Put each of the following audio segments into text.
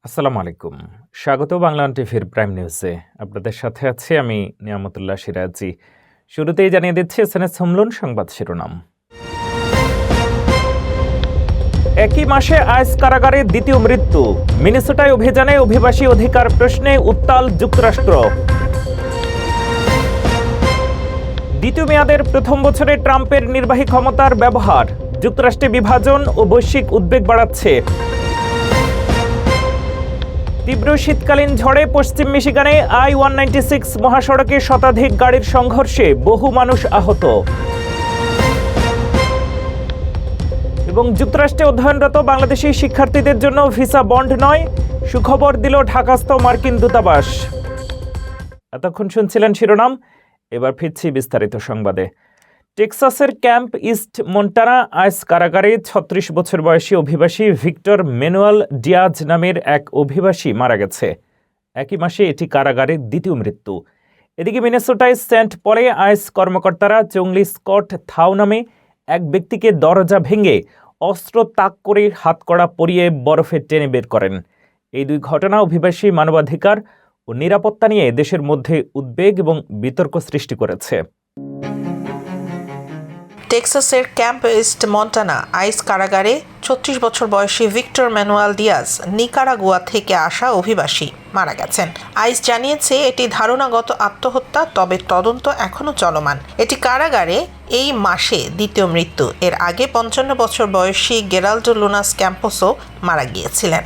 আসসালামু আলাইকুম। স্বাগত বাংলা টিভির প্রাইম নিউজে। আপনাদের সাথে আছি আমি নিয়ামতুল্লাহ সিরাজি। শুরুতেই জানিয়ে দিচ্ছি এসএনএস হোমলুন সংবাদ শিরোনাম। একই মাসে আইস কারাগারে দ্বিতীয় মৃত্যু। মিনেসোটায় অভিযানে অভিবাসী অধিকার প্রশ্নে উত্তাল যুক্তরাষ্ট্র। দ্বিতীয় মেয়াদের প্রথম বছরে ট্রাম্পের নির্বাহী ক্ষমতার ব্যবহার যুক্তরাষ্ট্রে বিভাজন ও বৈশ্বিক উদ্বেগ বাড়াচ্ছে। তীব্র শীতকালীন ঝড়ে পশ্চিম মিশিগানে I-196 মহাসড়কে শতাধিক গাড়ির সংঘর্ষে বহু মানুষ আহত। এবং যুক্তরাষ্ট্রে অধ্যয়নরত বাংলাদেশি শিক্ষার্থীদের জন্য ভিসা বন্ড নয়, সুখবর দিল ঢাকাস্থ মার্কিন দূতাবাস। এতক্ষণ শুনছিলেন শিরোনাম, এবার ফিরছি বিস্তারিত সংবাদে। টেক্সাসের ক্যাম্প ইস্ট মন্টানা আইস কারাগারে ৩৬ বছর বয়সী অভিবাসী ভিক্টর ম্যানুয়েল ডিয়াজ নামের এক অভিবাসী মারা গেছে। একই মাসে এটি কারাগারের দ্বিতীয় মৃত্যু। এদিকে মিনেসোটায় সেন্ট পলে আইস কর্মকর্তারা চংলি স্কট থাউ নামে এক ব্যক্তিকে দরজা ভেঙে অস্ত্র তাক করে হাতকড়া পরিয়ে বরফে টেনে বের করেন। এই দুই ঘটনা অভিবাসী মানবাধিকার ও নিরাপত্তা নিয়ে দেশের মধ্যে উদ্বেগ এবং বিতর্ক সৃষ্টি করেছে। টেক্সাসের ক্যাম্প ইস্ট মন্টানা আইস কারাগারে ৩৬ বছর বয়সী ভিক্টর ম্যানুয়েল ডিয়াজ নিকারাগুয়া থেকে আসা অভিবাসী মারা গেছেন। আইস জানিয়েছে এটি ধারণাগত আত্মহত্যা, তবে তদন্ত এখনও চলমান। এটি কারাগারে এই মাসে দ্বিতীয় মৃত্যু। এর আগে ৫৫ বছর বয়সী গেরাল্ডো লুনাস ক্যাম্পোসও মারা গিয়েছিলেন।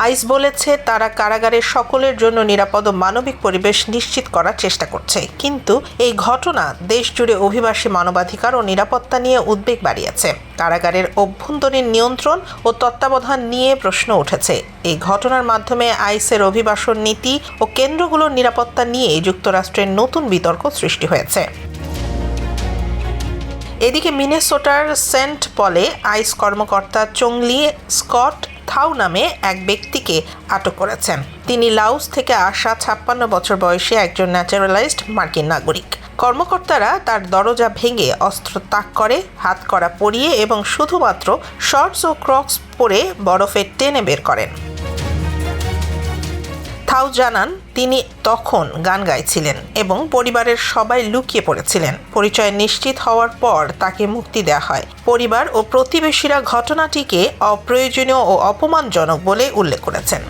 আইস বলেছে তারা কারাগারের সকলের জন্য নিরাপদ ও মানবিক পরিবেশ নিশ্চিত করার চেষ্টা করছে, কিন্তু এই ঘটনা দেশ জুড়ে অভিবাসী মানবাধিকার ও নিরাপত্তা নিয়ে উদ্বেগ বাড়িয়েছে। কারাগারের অভ্যন্তরীণ নিয়ন্ত্রণ ও তত্ত্বাবধান নিয়ে প্রশ্ন উঠেছে। এই ঘটনার মাধ্যমে আইসের অভিবাসন নীতি ও কেন্দ্রগুলোর নিরাপত্তা নিয়ে যুক্তরাষ্ট্রের নতুন বিতর্ক সৃষ্টি হয়েছে। এদিকে মিনেসোটার সেন্ট পলে আইস কর্মকর্তা চংলি স্কট থাউ নামে এক ব্যক্তিকে আটক করেছেন। তিনি লাওস থেকে আসা ৫৬ বছর বয়সী একজন ন্যাচারালাইজড মার্কিন নাগরিক। কর্মকর্তারা তার দরজা ভেঙে অস্ত্র তাক করে হাতকড়া পরিয়ে এবং শুধুমাত্র শর্টস ও ক্রক্স পরে বরফে টেনে বের করেন। থাউ জানান তিনি তখন গান গাইছিলেন এবং পরিবারের সবাই লুকিয়ে পড়েছিলেন। পরিচয় নিশ্চিত হওয়ার পর তাকে মুক্তি দেওয়া হয়। পরিবার ও প্রতিবেশীরা ঘটনাটিকে অপ্রয়োজনীয় ও অপমানজনক বলে উল্লেখ করেছেন।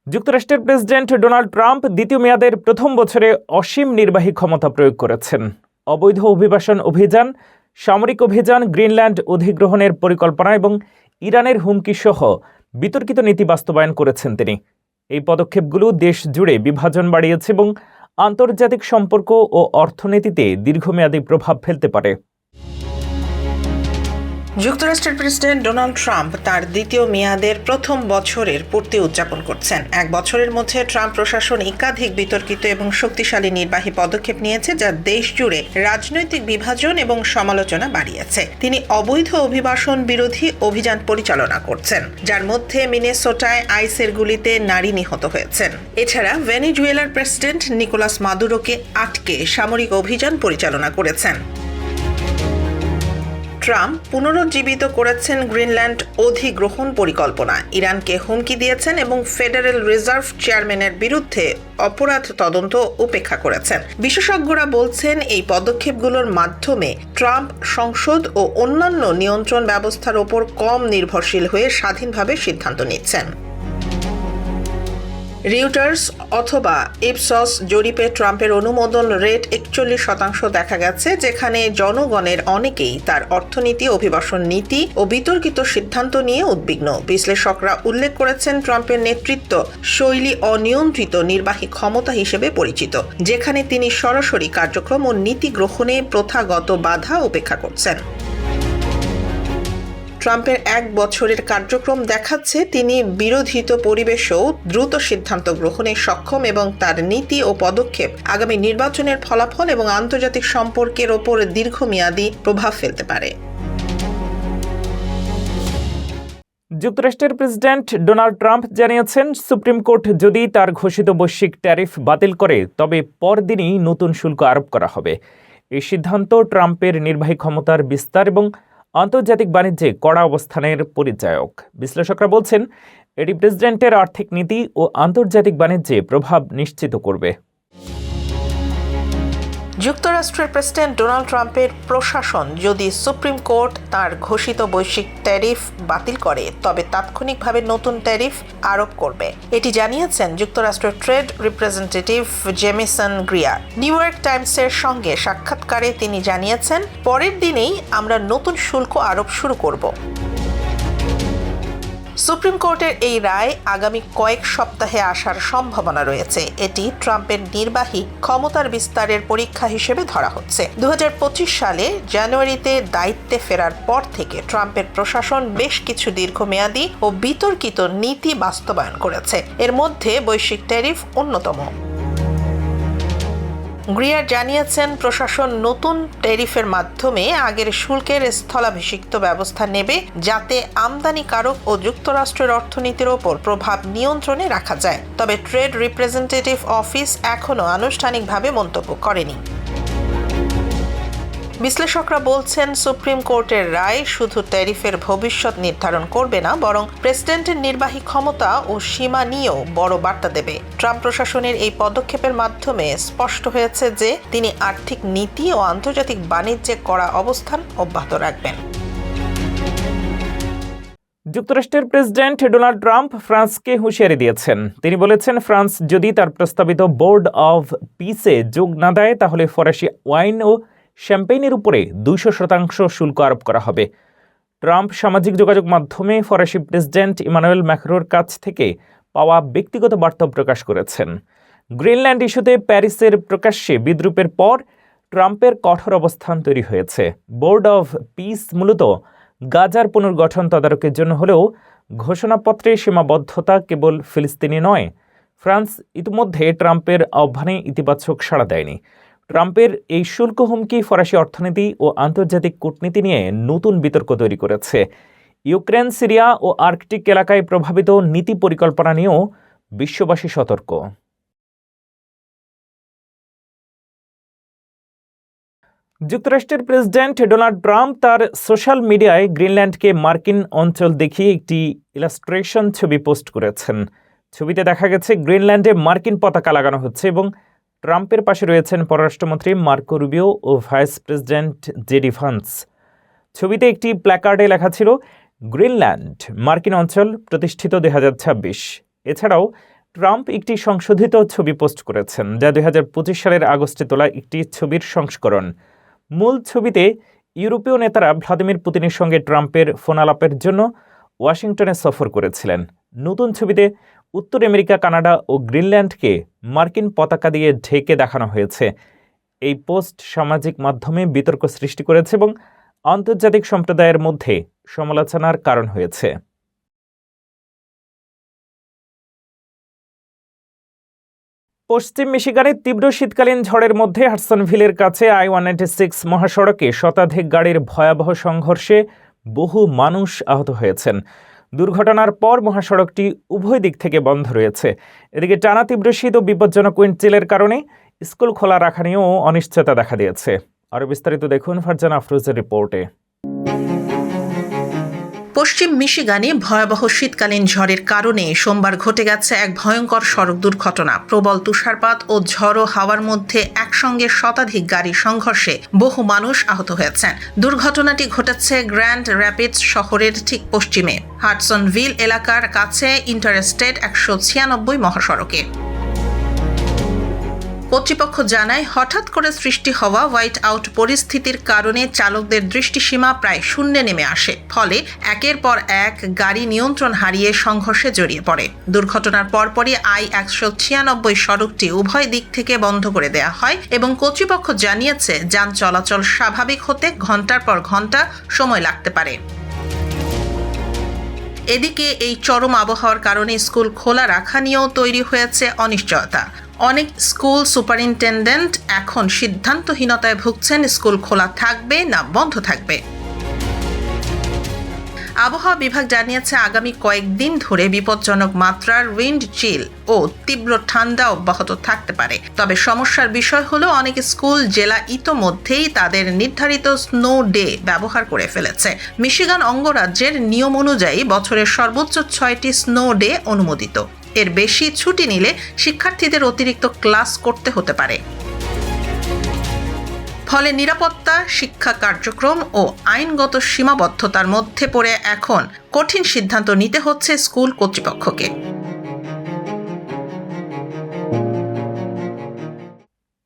যুক্তরাষ্ট্রের প্রেসিডেন্ট ডোনাল্ড ট্রাম্প দ্বিতীয় মেয়াদের প্রথম বছরে অসীম নির্বাহী ক্ষমতা প্রয়োগ করেছেন। অবৈধ অভিবাসন অভিযান, সামরিক অভিযান, গ্রিনল্যান্ড অধিগ্রহণের পরিকল্পনা এবং ইরানের হুমকি সহ বিতর্কিত নীতি বাস্তবায়ন করেছেন তিনি। এই পদক্ষেপগুলো দেশ জুড়ে বিভাজন বাড়িয়েছে এবং আন্তর্জাতিক সম্পর্ক ও অর্থনীতিতে দীর্ঘমেয়াদী প্রভাব ফেলতে পারে। যুক্তরাষ্ট্রের প্রেসিডেন্ট ডোনাল্ড ট্রাম্প তার দ্বিতীয় মেয়াদের প্রথম বছরের পূর্তি উদযাপন করছেন। এক বছরের মধ্যে ট্রাম্প প্রশাসন একাধিক বিতর্কিত এবং শক্তিশালী নির্বাহী পদক্ষেপ নিয়েছে, যা দেশ জুড়ে রাজনৈতিক বিভাজন এবং সমালোচনা বাড়িয়েছে। তিনি অবৈধ অভিবাসন বিরোধী অভিযান পরিচালনা করছেন, যার মধ্যে মিনেসোটায় আইসের গুলিতে নারী নিহত হয়েছেন। এছাড়া ভেনেজুয়েলার প্রেসিডেন্ট নিকোলাস মাদুরোকে আটকে সামরিক অভিযান পরিচালনা করেছেন। ট্রাম্প পুনরুজ্জীবিত করেছেন গ্রিনল্যান্ড অধিগ্রহণ পরিকল্পনা, ইরানকে হুমকি দিয়েছেন এবং ফেডারেল রিজার্ভ চেয়ারম্যানের বিরুদ্ধে অপরাধ তদন্ত উপেক্ষা করেছেন। বিশেষজ্ঞরা বলছেন এই পদক্ষেপগুলোর মাধ্যমে ট্রাম্প সংসদ ও অন্যান্য নিয়ন্ত্রণ ব্যবস্থার ওপর কম নির্ভরশীল হয়ে স্বাধীনভাবে সিদ্ধান্ত নিচ্ছেন। রিউটার্স অথবা ইপসস জরিপে ট্রাম্পের অনুমোদন রেট ৪১% দেখা গেছে, যেখানে জনগণের অনেকেই তার অর্থনীতি, অভিবাসন নীতি ও বিতর্কিত সিদ্ধান্ত নিয়ে উদ্বিগ্ন। বিশ্লেষকরা উল্লেখ করেছেন ট্রাম্পের নেতৃত্ব শৈলী অনিয়ন্ত্রিত নির্বাহী ক্ষমতা হিসেবে পরিচিত, যেখানে তিনি সরাসরি কার্যক্রম ও নীতি গ্রহণে প্রথাগত বাধা উপেক্ষা করছেন। ট্রাম্পের এক বছরের কার্যক্রম দেখাচ্ছে তিনি বিরোধিত পরিবেশেও দ্রুত সিদ্ধান্ত গ্রহণে সক্ষম এবং তার নীতি ও পদক্ষেপ আগামী নির্বাচনের ফলাফল এবং আন্তর্জাতিক সম্পর্কের ওপর দীর্ঘমেয়াদী প্রভাব ফেলতে পারে। যুক্তরাষ্ট্রের প্রেসিডেন্ট ডোনাল্ড ট্রাম্প জানিয়েছেন, সুপ্রিম কোর্ট যদি তার ঘোষিত বৈশ্বিক ট্যারিফ বাতিল করে তবে পরদিনই নতুন শুল্ক আরোপ করা হবে। এই সিদ্ধান্ত ট্রাম্পের নির্বাহী ক্ষমতার বিস্তার এবং আন্তর্জাতিক বাণিজ্যে কড়া অবস্থানের পরিচায়ক। বিশ্লেষকরা বলছেন এটি প্রেসিডেন্টের আর্থিক নীতি ও আন্তর্জাতিক বাণিজ্যে প্রভাব নিশ্চিত করবে। যুক্তরাষ্ট্রের প্রেসিডেন্ট ডোনাল্ড ট্রাম্পের প্রশাসন যদি সুপ্রিম কোর্ট তার ঘোষিত বৈশ্বিক ট্যারিফ বাতিল করে তবে তাৎক্ষণিকভাবে নতুন ট্যারিফ আরোপ করবে, এটি জানিয়েছেন যুক্তরাষ্ট্রের trade representative Jamieson Greer. New York টাইমসের সঙ্গে সাক্ষাৎকারে তিনি জানিয়েছেন, পরের দিনেই আমরা নতুন শুল্ক আরোপ শুরু করব। সুপ্রিম কোর্টের এই রায় আগামী কয়েক সপ্তাহে আসার সম্ভাবনা রয়েছে। এটি ট্রাম্পের নির্বাহী ক্ষমতার বিস্তারের পরীক্ষা হিসেবে ধরা হচ্ছে। 2025 সালে জানুয়ারিতে দায়িত্বে ফেরার পর থেকে ট্রাম্পের প্রশাসন বেশ কিছু দীর্ঘমেয়াদী ও বিতর্কিত নীতি বাস্তবায়ন করেছে। এর মধ্যে বৈশ্বিক ট্যারিফ অন্যতম। গ্রিয়ার জানিয়েছেন, প্রশাসন নতুন ট্যারিফের মাধ্যমে আগের শুল্কের স্থলাভিষিক্ত ব্যবস্থা নেবে যাতে আমদানিকারক ও যুক্তরাষ্ট্রের অর্থনীতির ওপর প্রভাব নিয়ন্ত্রণে রাখা যায়। তবে ট্রেড রিপ্রেজেন্টেটিভ অফিস এখনও আনুষ্ঠানিকভাবে মন্তব্য করেনি। বিশ্লেষকরা বলছেন, সুপ্রিম কোর্টের রায় শুধু ট্যারিফের ভবিষ্যৎ নির্ধারণ করবে না, বরং প্রেসিডেন্টের নির্বাহী ক্ষমতা ও সীমা নিয়েও বড় বার্তা দেবে। ট্রাম্প প্রশাসনের এই পদক্ষেপের মাধ্যমে স্পষ্ট হয়েছে যে তিনি আর্থিক নীতি ও আন্তর্জাতিক বাণিজ্যে কড়া অবস্থান অব্যাহত রাখবেন। যুক্তরাষ্ট্রের প্রেসিডেন্ট ডোনাল্ড ট্রাম্প ফ্রান্সকে হুঁশিয়ারি দিয়েছেন। তিনি বলেছেন, ফ্রান্স যদি তার প্রস্তাবিত বোর্ড অব পিসে যোগ না দেয় তাহলে ফরাসি ওয়াইন ও শ্যাম্পেইনের উপরে 200% শুল্ক আরোপ করা হবে। ট্রাম্প সামাজিক যোগাযোগ মাধ্যমে ফরাসি প্রেসিডেন্ট ইমানুয়েল ম্যাক্রোর কাছ থেকে পাওয়া ব্যক্তিগত বার্তা প্রকাশ করেছেন। গ্রিনল্যান্ড ইস্যুতে প্যারিসের প্রকাশ্যে বিদ্রূপের পর ট্রাম্পের কঠোর অবস্থান তৈরি হয়েছে। বোর্ড অব পিস মূলত গাজার পুনর্গঠন তদারকির জন্য হলেও ঘোষণাপত্রে সীমাবদ্ধতা কেবল ফিলিস্তিনি নয়। ফ্রান্স ইতিমধ্যে ট্রাম্পের আহ্বানে ইতিবাচক সাড়া দেয়নি। ট্রাম্পের এই শুল্ক হুমকি ফরাসি অর্থনীতি ও আন্তর্জাতিক কূটনীতি নিয়ে নতুন বিতর্ক তৈরি করেছে। ইউক্রেন, সিরিয়া ও আর্কটিক এলাকায় প্রভাবিত নীতি পরিকল্পনা নিয়েও বিশ্ববাসী সতর্ক। যুক্তরাষ্ট্রের প্রেসিডেন্ট ডোনাল্ড ট্রাম্প তার সোশ্যাল মিডিয়ায় গ্রিনল্যান্ডকে মার্কিন অঞ্চল দেখিয়ে একটি ইলাস্ট্রেশন ছবি পোস্ট করেছেন। ছবিতে দেখা গেছে গ্রিনল্যান্ডে মার্কিন পতাকা লাগানো হচ্ছে এবং ট্রাম্পের পাশে রয়েছেন পররাষ্ট্রমন্ত্রী মার্কো রুবিও ও ভাইস প্রেসিডেন্ট জেডি ভান্স। ছবিতে একটি প্ল্যাকার্ডে লেখা ছিল, গ্রিনল্যান্ড মার্কিন অঞ্চল, প্রতিষ্ঠিত 2026। এছাড়াও ট্রাম্প একটি সংশোধিত ছবি পোস্ট করেছেন, যা 2025 সালের আগস্টে তোলা একটি ছবির সংস্করণ। মূল ছবিতে ইউরোপীয় নেতারা ভ্লাদিমির পুতিনের সঙ্গে ট্রাম্পের ফোন আলাপের জন্য ওয়াশিংটনে সফর করেছিলেন। নতুন ছবিতে উত্তর আমেরিকা, কানাডা ও গ্রিনল্যান্ডকে মার্কিন পতাকা দিয়ে ঢেকে দেখানো হয়েছে। এই পোস্ট সামাজিক মাধ্যমে বিতর্ক সৃষ্টি করেছে এবং আন্তর্জাতিক সম্প্রদায়ের মধ্যে সমালোচনার কারণ হয়েছে। পশ্চিম মিশিগানে তীব্র শীতকালীন ঝড়ের মধ্যে হাডসনভিলের কাছে I-196 মহাসড়কে শতাধিক গাড়ির ভয়াবহ সংঘর্ষে বহু মানুষ আহত হয়েছেন। দুর্ঘটনার পর মহাসড়কটি উভয় দিক থেকে বন্ধ রয়েছে। এদিকে টানা তীব্র শীত ও বিপজ্জনক উইন্ড চিলের কারণে স্কুল খোলা রাখা নিয়েও অনিশ্চয়তা দেখা দিয়েছে। আরও বিস্তারিত দেখুন ফারজানা আফরোজের রিপোর্টে। পশ্চিম মিশিগানে ভয়াবহ শীতকালীন ঝড়ের কারণে সোমবার ঘটে গেছে এক ভয়ঙ্কর সড়ক দুর্ঘটনা। প্রবল তুষারপাত ও ঝড়ো হাওয়ার মধ্যে একসঙ্গে শতাধিক গাড়ি সংঘর্ষে বহু মানুষ আহত হয়েছেন। দুর্ঘটনাটি ঘটেছে গ্র্যান্ড র্যাপিডস শহরের ঠিক পশ্চিমে হাডসনভিল এলাকার কাছে ইন্টারস্টেট 196 মহাসড়কে। কর্তৃপক্ষ জানায়, হঠাৎ করে সৃষ্টি হওয়া হোয়াইট আউট পরিস্থিতির কারণে চালকদের দৃষ্টিসীমা প্রায় শূন্যে নেমে আসে। ফলে একের পর এক গাড়ি নিয়ন্ত্রণ হারিয়ে সংঘর্ষে জড়িয়ে পড়ে। দুর্ঘটনার পরপরই I-196 সড়কটি উভয় দিক থেকে বন্ধ করে দেওয়া হয় এবং কর্তৃপক্ষ জানিয়েছে, যান চলাচল স্বাভাবিক হতে ঘন্টার পর ঘন্টা সময় লাগতে পারে। এদিকে এই চরম আবহাওয়ার কারণে স্কুল খোলা রাখা নিয়েও তৈরি হয়েছে অনিশ্চয়তা। অনেক স্কুল সুপারিনটেন্ডেন্ট এখন সিদ্ধান্তহীনতায় ভুগছেন, স্কুল খোলা থাকবে না বন্ধ থাকবে। আবহাওয়া বিভাগ জানিয়েছে আগামী কয়েকদিন ধরে বিপজ্জনক মাত্রার উইন্ড চিল ও তীব্র ঠান্ডা অব্যাহত থাকতে পারে। তবে সমস্যার বিষয় হলো অনেক স্কুল জেলা ইতোমধ্যেই তাদের নির্ধারিত স্নো ডে ব্যবহার করে ফেলেছে। মিশিগান অঙ্গরাজ্যের নিয়ম অনুযায়ী বছরের সর্বোচ্চ 6টি স্নো ডে অনুমোদিত। এর বেশি ছুটি নিলে শিক্ষার্থীদের অতিরিক্ত ক্লাস করতে হতে পারে। ফলে নিরাপত্তা, শিক্ষা কার্যক্রম ও আইনগত সীমাবদ্ধতার মধ্যে পড়ে এখন কঠিন সিদ্ধান্ত নিতে হচ্ছে স্কুল কর্তৃপক্ষকে।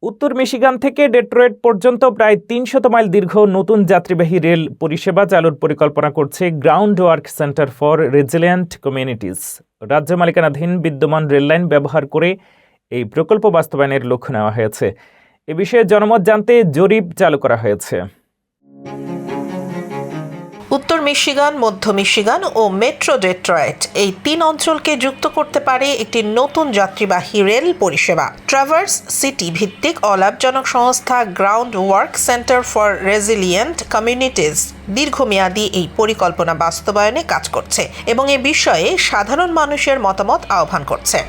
উত্তর মিশিগান থেকে ডেট্রয়েট পর্যন্ত প্রায় ৩০০ মাইল দীর্ঘ নতুন যাত্রীবাহী রেল পরিষেবা চালুর পরিকল্পনা করছে ground work centre for resilient communities. রাজ্য মালিকানাধীন বিদ্যমান রেললাইন ব্যবহার করে এই প্রকল্প বাস্তবায়নের লক্ষ্য নেওয়া হয়েছে। এ বিষয়ে জনমত জানতে জরিপ চালু করা হয়েছে। উত্তর মিশিগান, মধ্য মিশিগান ও মেট্রো ডেট্রয়েট এই 3 অঞ্চলকে যুক্ত করতে পারে একটি নতুন যাত্রীবাহী রেল পরিষেবা। ট্রাভার্স সিটি ভিত্তিক অলাভজনক সংস্থা ground work centre for resilient communities দীর্ঘমেয়াদী এই পরিকল্পনা বাস্তবায়নে কাজ করছে এবং এ বিষয়ে সাধারণ মানুষের মতামত আহ্বান করছে।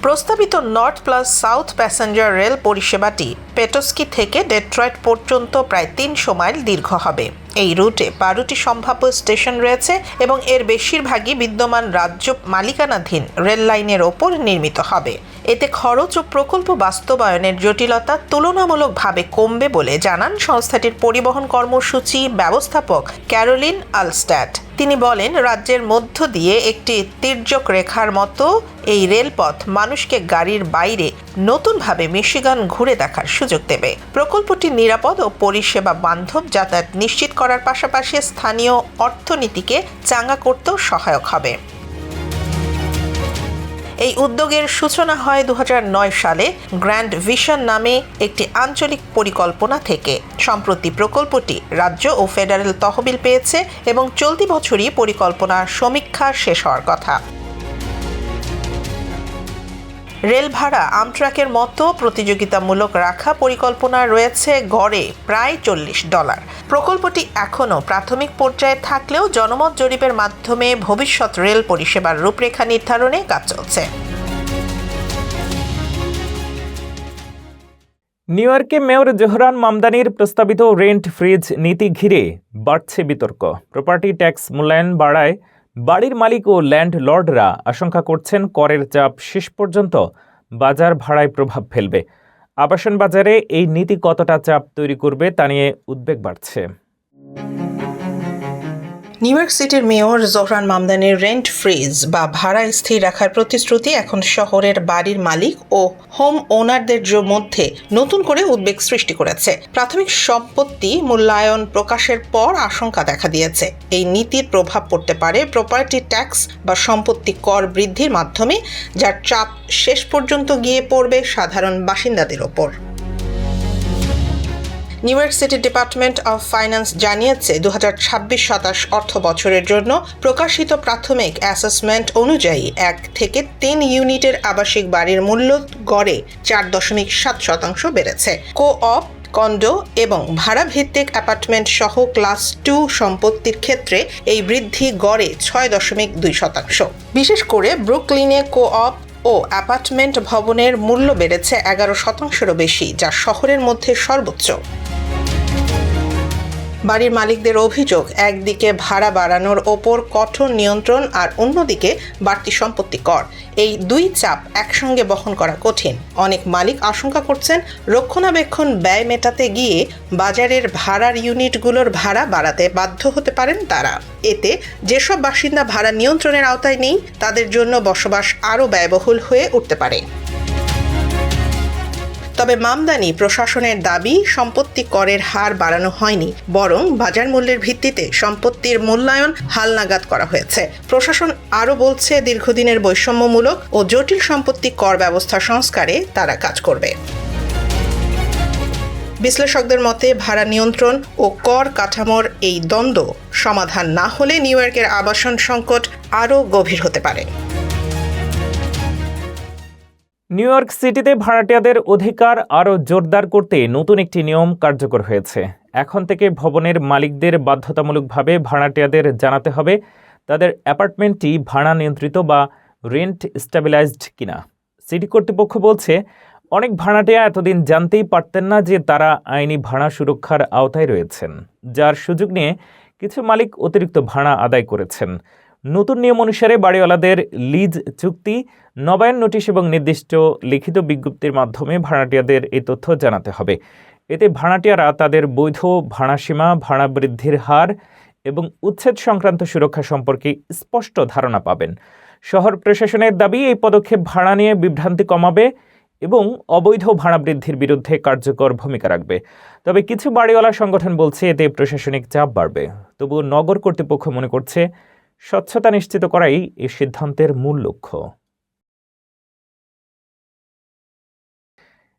প্রস্তাবিত north plus south passenger rail পরিষেবাটি পেটোস্কি থেকে ডেট্রয়েট পর্যন্ত প্রায় ৩০০ মাইল দীর্ঘ হবে। এই রুটে 12টি সম্ভাব্য স্টেশন রয়েছে এবং এর বেশিরভাগই বিদ্যমান রাজ্য মালিকানাধীন রেল লাইনের ওপর নির্মিত হবে। এতে খরচ ও প্রকল্প বাস্তবায়নের জটিলতা তুলনামূলকভাবে কমবে বলে জানান সংস্থাটির পরিবহন কর্মসূচি ব্যবস্থাপক ক্যারোলিন আলস্ট্যাড। তিনি বলেন, রাজ্যের মধ্য দিয়ে একটি তির্যক রেখার মতো এই রেলপথ মানুষকে গাড়ির বাইরে নতুনভাবে মিশিগান ঘুরে দেখার সুযোগ দেবে। প্রকল্পটি নিরাপদ ও পরিষেবা বান্ধব যাতায়াত নিশ্চিত করার পাশাপাশি স্থানীয় অর্থনীতিকে চাঙ্গা করতেও সহায়ক হবে। এই উদ্যোগের সূচনা হয় 2009 সালে গ্র্যান্ড ভিশন নামে একটি আঞ্চলিক পরিকল্পনা থেকে। সম্প্রতি প্রকল্পটি রাজ্য ও ফেডারেল তহবিল পেয়েছে এবং চলতি বছরই পরিকল্পনার সমীক্ষা শেষ হওয়ার কথা। রেল ভাড়া আমট্রাকের মতো প্রতিযোগিতামূলক রাখা পরিকল্পনা রয়েছে গড়ে প্রায় $40। প্রকল্পটি এখনও প্রাথমিক পর্যায়ে থাকলেও জনমত জরিপের মাধ্যমে ভবিষ্যৎ রেল পরিষেবার রূপরেখা নির্ধারণে কাজ চলছে। নিউ ইয়র্কে মেয়র জোহরান মামদানির প্রস্তাবিত রেন্ট ফ্রিজ নীতি ঘিরে বাড়ছে বিতর্ক। প্রপার্টি ট্যাক্স মূল্যায়ন বাড়ায় বাড়ির মালিক ও ল্যান্ডলর্ডরা আশঙ্কা করছেন করের চাপ শেষ পর্যন্ত বাজার ভাড়ায় প্রভাব ফেলবে। আবাসন বাজারে এই নীতি কতটা চাপ তৈরি করবে তা নিয়ে উদ্বেগ বাড়ছে। নিউ ইয়র্ক সিটির মেয়র জোহরান মামদানির রেন্ট ফ্রিজ বা ভাড়া স্থির রাখার প্রতিশ্রুতি এখন শহরের বাড়ির মালিক ও হোম ওনারদের মধ্যে নতুন করে উদ্বেগ সৃষ্টি করেছে। প্রাথমিক সম্পত্তি মূল্যায়ন প্রকাশের পর আশঙ্কা দেখা দিয়েছে এই নীতির প্রভাব পড়তে পারে প্রপার্টি ট্যাক্স বা সম্পত্তি কর বৃদ্ধির মাধ্যমে, যার চাপ শেষ পর্যন্ত গিয়ে পড়বে সাধারণ বাসিন্দাদের ওপর। New York city department of finance জানিয়েছে 2026-27 অর্থ বছরের জন্য প্রকাশিত প্রাথমিক অ্যাসেসমেন্ট অনুযায়ী 1 থেকে 3 ইউনিটের আবাসিক বাড়ির মূল্য গড়ে 4.7% বেড়েছে। কো-অপ, কন্ডো এবং ভাড়া ভিত্তিক অ্যাপার্টমেন্ট সহ ক্লাস 2 সম্পত্তির ক্ষেত্রে এই বৃদ্ধি গড়ে 6.2%। বিশেষ করে ব্রুকলিনে কো-অপ ও অ্যাপার্টমেন্ট ভবনের মূল্য বেড়েছে 11%-এরও বেশি, যা শহরের মধ্যে সর্বোচ্চ। বাড়ির মালিকদের অভিযোগ, একদিকে ভাড়া বাড়ানোর ওপর কঠোর নিয়ন্ত্রণ আর অন্যদিকে বাড়তি সম্পত্তি কর। এই দুই চাপ একসঙ্গে বহন করা কঠিন। অনেক মালিক আশঙ্কা করছেন রক্ষণাবেক্ষণ ব্যয় মেটাতে গিয়ে বাজারের ভাড়ার ইউনিটগুলোর ভাড়া বাড়াতে বাধ্য হতে পারেন তারা। এতে যেসব বাসিন্দা ভাড়া নিয়ন্ত্রণের আওতায় নেই তাদের জন্য বসবাস আরও ব্যয়বহুল হয়ে উঠতে পারে। তবে মামদানি প্রশাসনের দাবি, সম্পত্তি করের হার বাড়ানো হয়নি, বরং বাজার মূল্যের ভিত্তিতে সম্পত্তির মূল্যায়ন হালনাগাদ করা হয়েছে। প্রশাসন আরও বলছে দীর্ঘদিনের বৈষম্যমূলক ও জটিল সম্পত্তি কর ব্যবস্থা সংস্কারে তারা কাজ করবে। বিশ্লেষকদের মতে ভাড়া নিয়ন্ত্রণ ও কর কাঠামোর এই দ্বন্দ্ব সমাধান না হলে নিউ ইয়র্কের আবাসন সংকট আরও গভীর হতে পারে। নিউ ইয়র্ক সিটিতে ভাড়াটিয়াদের অধিকার আরও জোরদার করতে নতুন একটি নিয়ম কার্যকর হয়েছে। এখন থেকে ভবনের মালিকদের বাধ্যতামূলকভাবে ভাড়াটিয়াদের জানাতে হবে তাদের অ্যাপার্টমেন্টটি ভাড়া নিয়ন্ত্রিত বা রেন্ট স্টেবিলাইজড কিনা। সিটি কর্তৃপক্ষ বলছে, অনেক ভাড়াটিয়া এতদিন জানতেই পারতেন না যে তারা আইনি ভাড়া সুরক্ষার আওতায় রয়েছেন, যার সুযোগ নিয়ে কিছু মালিক অতিরিক্ত ভাড়া আদায় করেছেন। নতুন নিয়ম অনুসারে বাড়িওয়ালাদের লিজ চুক্তি, নবায়ন নোটিশ এবং নির্দিষ্ট লিখিত বিজ্ঞপ্তির মাধ্যমে ভাড়াটিয়াদের এই তথ্য জানাতে হবে। এতে ভাড়াটিয়ারা তাদের বৈধ ভাড়াসীমা, ভাড়া বৃদ্ধির হার এবং উচ্ছেদ সংক্রান্ত সুরক্ষা সম্পর্কে স্পষ্ট ধারণা পাবেন। শহর প্রশাসনের দাবি, এই পদক্ষেপ ভাড়া নিয়ে বিভ্রান্তি কমাবে এবং অবৈধ ভাড়া বৃদ্ধির বিরুদ্ধে কার্যকর ভূমিকা রাখবে। তবে কিছু বাড়িওয়ালা সংগঠন বলছে এতে প্রশাসনিক চাপ বাড়বে। তবুও নগর কর্তৃপক্ষ মনে করছে স্বচ্ছতা নিশ্চিত করাই এই সিদ্ধান্তের মূল লক্ষ্য।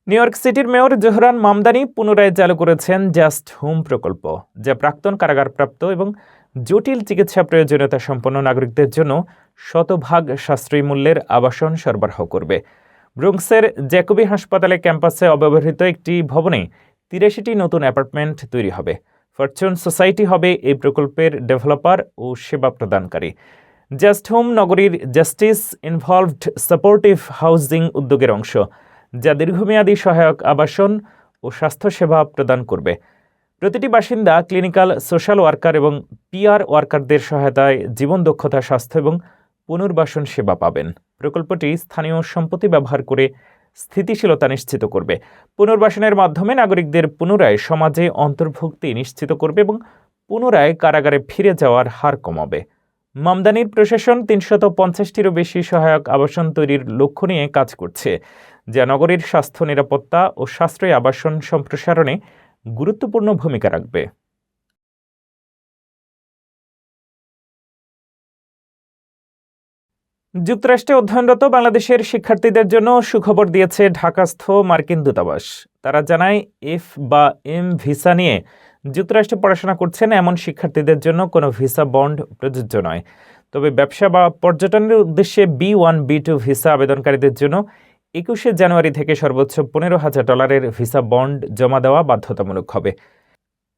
নিউ ইয়র্ক সিটির মেয়র জোহরান মামদানি পুনরায় চালু করেছেন জাস্ট হোম প্রকল্প, যা প্রাক্তন কারাগারপ্রাপ্ত এবং জটিল চিকিৎসা প্রয়োজনীয়তা সম্পন্ন নাগরিকদের জন্য শতভাগ সাশ্রয়ী মূল্যের আবাসন সরবরাহ করবে। ব্রুঙ্কসের জ্যাকোবি হাসপাতালে ক্যাম্পাসে অব্যবহৃত একটি ভবনে ৮৩টি নতুন অ্যাপার্টমেন্ট তৈরি হবে। ফরচুন সোসাইটি হবে এই প্রকল্পের ডেভেলপার ও সেবা প্রদানকারী। জাস্ট হোম নগরীর জাস্টিস ইনভলভড সাপোর্টিভ হাউজিং উদ্যোগের অংশ, যা দীর্ঘমেয়াদী সহায়ক আবাসন ও স্বাস্থ্যসেবা প্রদান করবে। প্রতিটি বাসিন্দা ক্লিনিক্যাল সোশ্যাল ওয়ার্কার এবং পিআর ওয়ার্কারদের সহায়তায় জীবন দক্ষতা, স্বাস্থ্য এবং পুনর্বাসন সেবা পাবেন। প্রকল্পটি স্থানীয় সম্পত্তি ব্যবহার করে স্থিতিশীলতা নিশ্চিত করবে, পুনর্বাসনের মাধ্যমে নাগরিকদের পুনরায় সমাজে অন্তর্ভুক্তি নিশ্চিত করবে এবং পুনরায় কারাগারে ফিরে যাওয়ার হার কমাবে। মামদানির প্রশাসন ৩৫০টিরও বেশি সহায়ক আবাসন তৈরির লক্ষ্য নিয়ে কাজ করছে, যা নগরীর স্বাস্থ্য, নিরাপত্তা ও সাশ্রয়ী আবাসন সম্প্রসারণে গুরুত্বপূর্ণ ভূমিকা রাখবে। যুক্তরাষ্ট্রে অধ্যয়নরত বাংলাদেশের শিক্ষার্থীদের জন্য সুখবর দিয়েছে ঢাকাস্থ মার্কিন দূতাবাস। তারা জানায়, এফ বা এম ভিসা নিয়ে যুক্তরাষ্ট্রে পড়াশোনা করছেন এমন শিক্ষার্থীদের জন্য কোনো ভিসা বন্ড প্রযোজ্য নয়। তবে ব্যবসা বা পর্যটনের উদ্দেশ্যে B1, B2 ভিসা আবেদনকারীদের জন্য ২১শে জানুয়ারি থেকে সর্বোচ্চ $১৫,০০০ ভিসা বন্ড জমা দেওয়া বাধ্যতামূলক হবে।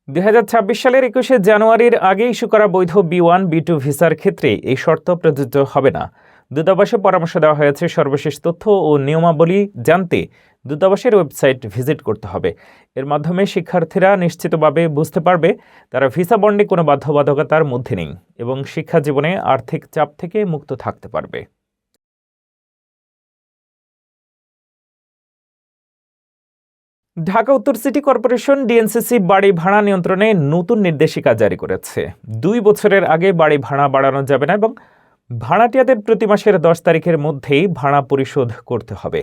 ২০২৬ সালের ২১শে জানুয়ারির আগে ইস্যু করা বৈধ B1, B2 ভিসার ক্ষেত্রে এই শর্ত প্রযোজ্য হবে না। দূতাবাসে পরামর্শ দেওয়া হয়েছে, সর্বশেষ তথ্য ও নিয়মাবলী জানতে দূতাবাসের ওয়েবসাইট ভিজিট করতে হবে। এর মাধ্যমে শিক্ষার্থীরা নিশ্চিতভাবে বুঝতে পারবে তারা ভিসা বন্ডে কোনো বাধ্যবাধকতার মধ্যে নেই এবং শিক্ষা জীবনে আর্থিক চাপ থেকে মুক্ত থাকতে পারবে। ঢাকা উত্তর সিটি কর্পোরেশন ডিএনসিসি বাড়ি ভাড়া নিয়ন্ত্রণে নতুন নির্দেশিকা জারি করেছে। ২ বছরের আগে বাড়ি ভাড়া বাড়ানো যাবে না এবং ভাড়াটিয়াদের প্রতি মাসের ১০ তারিখের মধ্যেই ভাড়া পরিশোধ করতে হবে।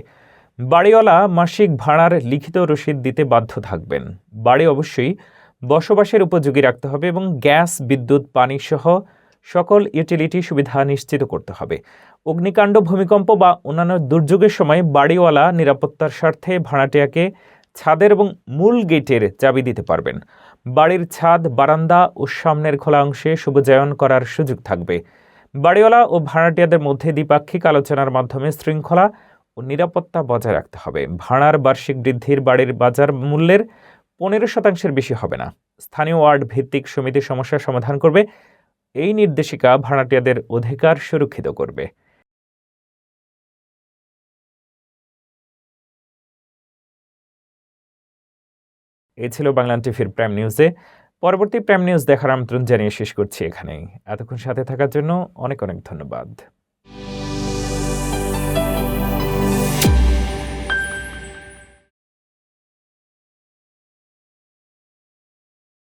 বাড়িওয়ালা মাসিক ভাড়ার লিখিত রসিদ দিতে বাধ্য থাকবেন। বাড়ি অবশ্যই বসবাসের উপযোগী রাখতে হবে এবং গ্যাস, বিদ্যুৎ, পানি সহ সকল ইউটিলিটি সুবিধা নিশ্চিত করতে হবে। অগ্নিকাণ্ড, ভূমিকম্প বা অন্যান্য দুর্যোগের সময় বাড়িওয়ালা নিরাপত্তার স্বার্থে ভাড়াটিয়াকে ছাদের এবং মূল গেটের চাবি দিতে পারবেন। বাড়ির ছাদ, বারান্দা ও সামনের খোলা অংশে শুভজায়ন করার সুযোগ থাকবে। বাড়িওয়ালা ও ভাড়াটিয়াদের মধ্যে দ্বিপাক্ষিক আলোচনার মাধ্যমে শৃঙ্খলা ও নিরাপত্তা বজায় রাখতে হবে। ভাড়ার বার্ষিক বৃদ্ধির বাড়ির বাজার মূল্যের ১৫% বেশি হবে না। স্থানীয় ওয়ার্ড ভিত্তিক সমিতি সমস্যার সমাধান করবে। এই নির্দেশিকা ভাড়াটিয়াদের অধিকার সুরক্ষিত করবে। এই ছিল বাংলা টিভির প্রাইম নিউজে। পরবর্তী প্রাইম নিউজ দেখার আমন্ত্রণ জানিয়ে শেষ করছি এখানেই। এতক্ষণ সাথে থাকার জন্য অনেক অনেক ধন্যবাদ।